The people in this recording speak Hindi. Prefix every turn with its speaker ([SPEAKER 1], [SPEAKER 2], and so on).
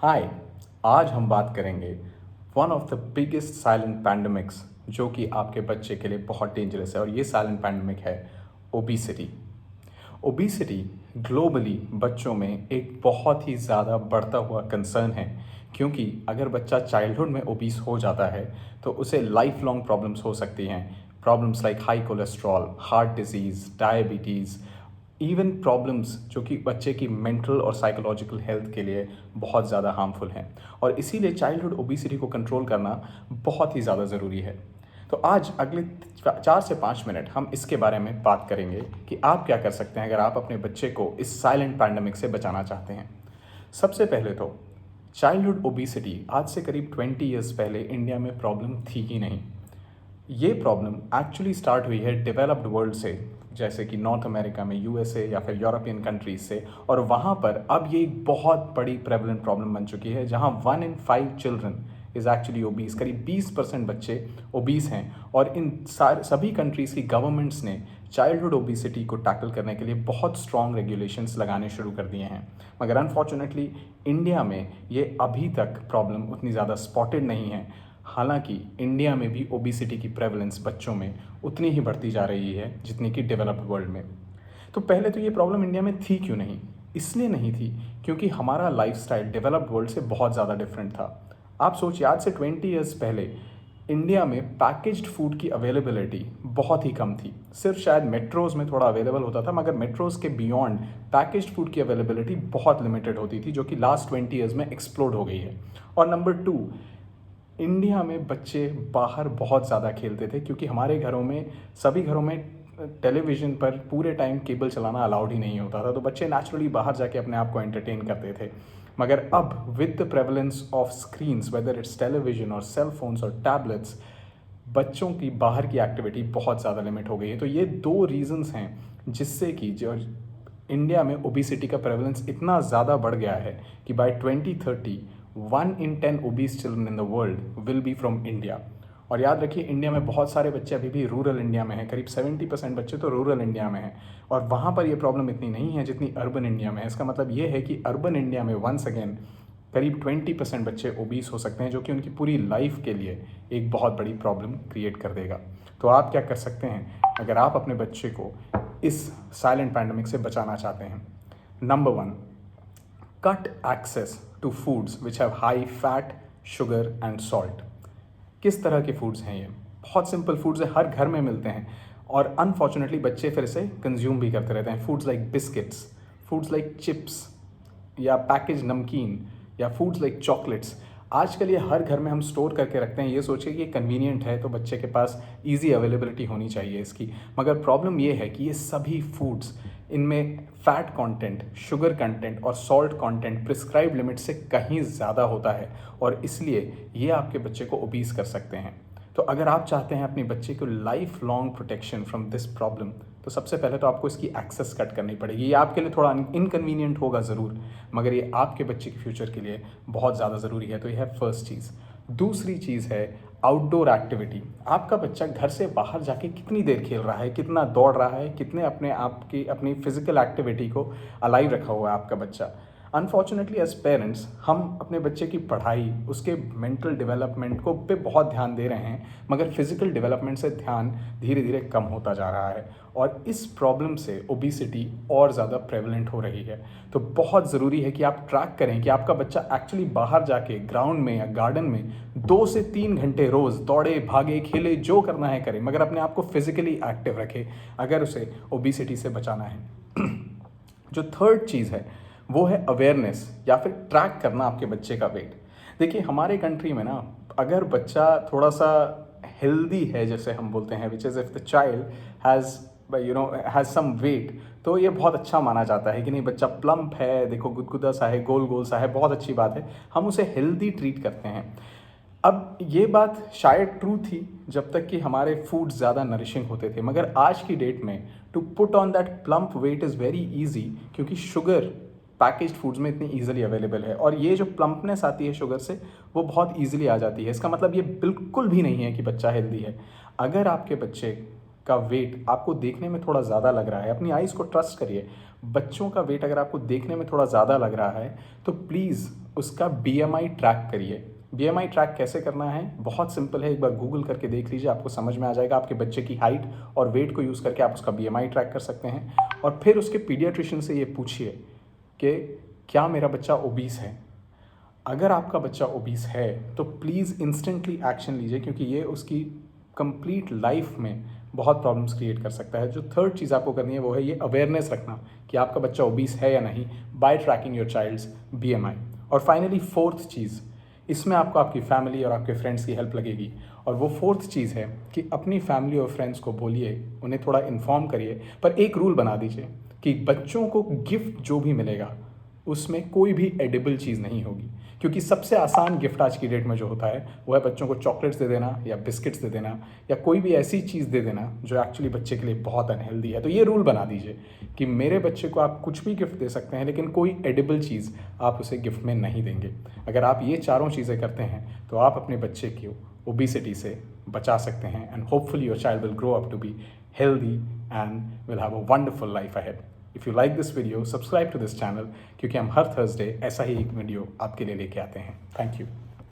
[SPEAKER 1] हाय। आज हम बात करेंगे one of the biggest silent pandemics जो कि आपके बच्चे के लिए बहुत डेंजरस है, और ये साइलेंट पैंडमिक है ओबीसिटी। ओबीसिटी ग्लोबली बच्चों में एक बहुत ही ज़्यादा बढ़ता हुआ कंसर्न है, क्योंकि अगर बच्चा चाइल्डहुड में ओबीस हो जाता है तो उसे लाइफ लॉन्ग प्रॉब्लम्स हो सकती हैं। Problems like high cholesterol, heart disease, diabetes, even problems जो कि बच्चे की मेंटल और साइकोलॉजिकल हेल्थ के लिए बहुत ज़्यादा हार्मफुल हैं। और इसीलिए चाइल्डहुड ओबेसिटी को कंट्रोल करना बहुत ही ज़्यादा ज़रूरी है। तो आज अगले 4 से 5 मिनट हम इसके बारे में बात करेंगे कि आप क्या कर सकते हैं अगर आप अपने बच्चे को इस साइलेंट पैंडमिक से बचाना चाहते हैं। सबसे पहले तो चाइल्डहुड ओबेसिटी आज से करीब 20 ईयर्स पहले इंडिया में प्रॉब्लम थी ही नहीं। ये प्रॉब्लम एक्चुअली स्टार्ट हुई है डेवलप्ड वर्ल्ड से, जैसे कि नॉर्थ अमेरिका में, यूएसए या फिर यूरोपियन कंट्रीज से। और वहाँ पर अब ये एक बहुत बड़ी प्रेवलेंट प्रॉब्लम बन चुकी है, जहाँ 1 in 5 children is actually obese. करीब 20% बच्चे ओबीस हैं। और इन सभी कंट्रीज़ की गवर्नमेंट्स ने चाइल्डहुड ओबेसिटी को टैकल करने के लिए बहुत स्ट्रॉन्ग रेगुलेशंस लगाने शुरू कर दिए हैं। मगर अनफॉर्चुनेटली इंडिया में ये अभी तक प्रॉब्लम उतनी ज़्यादा स्पॉटेड नहीं है। हालांकि इंडिया में भी ओबेसिटी की प्रेवलेंस बच्चों में उतनी ही बढ़ती जा रही है जितनी कि डेवलप्ड वर्ल्ड में। तो पहले तो ये प्रॉब्लम इंडिया में थी क्यों नहीं? इसलिए नहीं थी क्योंकि हमारा लाइफस्टाइल डेवलप्ड वर्ल्ड से बहुत ज़्यादा डिफरेंट था। आप सोचिए, आज से 20 ईयर्स पहले इंडिया में पैकेज्ड फूड की अवेलेबिलिटी बहुत ही कम थी। सिर्फ शायद मेट्रोज़ में थोड़ा अवेलेबल होता था, मगर मेट्रोज़ के बियॉन्ड पैकेज्ड फूड की अवेलेबिलिटी बहुत लिमिटेड होती थी, जो कि लास्ट 20 ईयर्स में एक्सप्लोड हो गई है। और नंबर 2, इंडिया में बच्चे बाहर बहुत ज़्यादा खेलते थे, क्योंकि हमारे घरों में, सभी घरों में टेलीविज़न पर पूरे टाइम केबल चलाना अलाउड ही नहीं होता था। तो बच्चे नेचुरली बाहर जाके अपने आप को एंटरटेन करते थे। मगर अब with the prevalence of screens, whether it's television और सेल फोन्स और टैबलेट्स, बच्चों की बाहर की एक्टिविटी बहुत ज़्यादा लिमिट हो गई है। तो ये दो रीजंस हैं जिससे कि जो इंडिया में ओबेसिटी का प्रेवलेंस इतना ज़्यादा बढ़ गया है कि by 2030 1 in 10 obese children in the world will be from India. और याद रखिए, इंडिया में बहुत सारे बच्चे अभी भी रूरल इंडिया में हैं। करीब 70% बच्चे तो रूरल इंडिया में हैं, और वहाँ पर ये प्रॉब्लम इतनी नहीं है जितनी अर्बन इंडिया में है। इसका मतलब ये है कि अर्बन इंडिया में वंस अगेन करीब 20% बच्चे ओबीस हो सकते हैं, जो कि उनकी पूरी लाइफ के लिए एक बहुत बड़ी प्रॉब्लम क्रिएट कर देगा। तो आप क्या कर सकते हैं अगर आप अपने बच्चे को इस साइलेंट पैंडमिक से बचाना चाहते हैं? Number 1, cut excess to foods which have high fat, sugar and salt. किस तरह के फूड्स हैं ये? बहुत सिंपल फूड्स है, हर घर में मिलते हैं, और अनफॉर्चुनेटली बच्चे फिर से कंज्यूम भी करते रहते हैं। Foods like biscuits, foods like chips या पैकेज नमकीन, या फूड्स लाइक चॉकलेट्स। आजकल ये हर घर में हम स्टोर करके रखते हैं, ये सोचिए कि कन्वीनियंट है तो बच्चे के पास ईजी अवेलेबिलिटी होनी चाहिए इसकी। मगर प्रॉब्लम ये है कि ये सभी फूड्स, इनमें फैट कंटेंट, शुगर कंटेंट और सॉल्ट कंटेंट प्रिस्क्राइब लिमिट से कहीं ज़्यादा होता है, और इसलिए ये आपके बच्चे को ओबीस कर सकते हैं। तो अगर आप चाहते हैं अपने बच्चे को life long protection from this problem, तो सबसे पहले तो आपको इसकी एक्सेस कट करनी पड़ेगी। ये आपके लिए थोड़ा इनकन्वीनियंट होगा ज़रूर, मगर ये आपके बच्चे के फ्यूचर के लिए बहुत ज़्यादा ज़रूरी है। तो यह है फर्स्ट चीज़। दूसरी चीज़ है आउटडोर एक्टिविटी। आपका बच्चा घर से बाहर जाके कितनी देर खेल रहा है, कितना दौड़ रहा है, कितने अपने आप की अपनी फिजिकल एक्टिविटी को अलाइव रखा हुआ है आपका बच्चा। अनफॉर्चुनेटली एज पेरेंट्स हम अपने बच्चे की पढ़ाई, उसके मेंटल डेवलपमेंट को पे बहुत ध्यान दे रहे हैं, मगर फिजिकल डेवलपमेंट से ध्यान धीरे धीरे कम होता जा रहा है, और इस प्रॉब्लम से ओबेसिटी और ज़्यादा प्रेवलेंट हो रही है। तो बहुत ज़रूरी है कि आप ट्रैक करें कि आपका बच्चा एक्चुअली बाहर जाके ग्राउंड में या गार्डन में 2 से 3 घंटे रोज़ दौड़े, भागे, खेले, जो करना है करे, मगर अपने आप को फिजिकली एक्टिव रखे अगर उसे ओबेसिटी से बचाना है। जो थर्ड चीज़ है वो है अवेयरनेस, या फिर ट्रैक करना आपके बच्चे का वेट। देखिए, हमारे कंट्री में ना, अगर बच्चा थोड़ा सा हेल्दी है, जैसे हम बोलते हैं, which is if the child has has some weight, तो ये बहुत अच्छा माना जाता है कि नहीं, बच्चा प्लम्प है, देखो गुदगुदा सा है, गोल गोल सा है, बहुत अच्छी बात है, हम उसे हेल्दी ट्रीट करते हैं। अब ये बात शायद ट्रू थी जब तक कि हमारे फूड ज़्यादा नरिशिंग होते थे, मगर आज की डेट में to put on that plump weight is very easy, क्योंकि शुगर पैकेज्ड फूड्स में इतनी ईजिली अवेलेबल है, और ये जो प्लम्पनेस आती है शुगर से, वो बहुत ईजिली आ जाती है। इसका मतलब ये बिल्कुल भी नहीं है कि बच्चा हेल्दी है। अगर आपके बच्चे का वेट आपको देखने में थोड़ा ज़्यादा लग रहा है, अपनी आइज़ को ट्रस्ट करिए। बच्चों का वेट अगर आपको देखने में थोड़ा ज़्यादा लग रहा है तो प्लीज़ उसका BMI ट्रैक करिए। BMI ट्रैक कैसे करना है, बहुत सिंपल है, एक बार गूगल करके देख लीजिए, आपको समझ में आ जाएगा। आपके बच्चे की हाइट और वेट को यूज़ करके आप उसका BMI ट्रैक कर सकते हैं। और फिर उसके पीडियाट्रिशियन से ये पूछिए कि क्या मेरा बच्चा ओबीस है। अगर आपका बच्चा ओबीस है तो प्लीज़ इंस्टेंटली एक्शन लीजिए, क्योंकि ये उसकी कंप्लीट लाइफ में बहुत प्रॉब्लम्स क्रिएट कर सकता है। जो थर्ड चीज़ आपको करनी है वो है ये अवेयरनेस रखना कि आपका बच्चा ओबीस है या नहीं, by tracking your child's BMI। और फाइनली फोर्थ चीज़, इसमें आपको आपकी फैमिली और आपके फ्रेंड्स की हेल्प लगेगी। और वो फोर्थ चीज़ है कि अपनी फैमिली और फ्रेंड्स को बोलिए, उन्हें थोड़ा इन्फॉर्म करिए, पर एक रूल बना दीजिए कि बच्चों को गिफ्ट जो भी मिलेगा उसमें कोई भी एडिबल चीज़ नहीं होगी। क्योंकि सबसे आसान गिफ्ट आज की डेट में जो होता है वो है बच्चों को चॉकलेट्स दे देना या बिस्किट्स दे देना या कोई भी ऐसी चीज़ दे देना जो एक्चुअली बच्चे के लिए बहुत अनहेल्दी है। तो ये रूल बना दीजिए कि मेरे बच्चे को आप कुछ भी गिफ्ट दे सकते हैं, लेकिन कोई एडिबल चीज़ आप उसे गिफ्ट में नहीं देंगे। अगर आप ये चारों चीज़ें करते हैं तो आप अपने बच्चे की ओबेसिटी से बचा सकते हैं, and hopefully your child will grow up to be healthy and will have a wonderful life ahead. If you like this video, subscribe to this channel, क्योंकि हम हर थर्सडे ऐसा ही एक वीडियो आपके लिए लेके आते हैं। Thank you.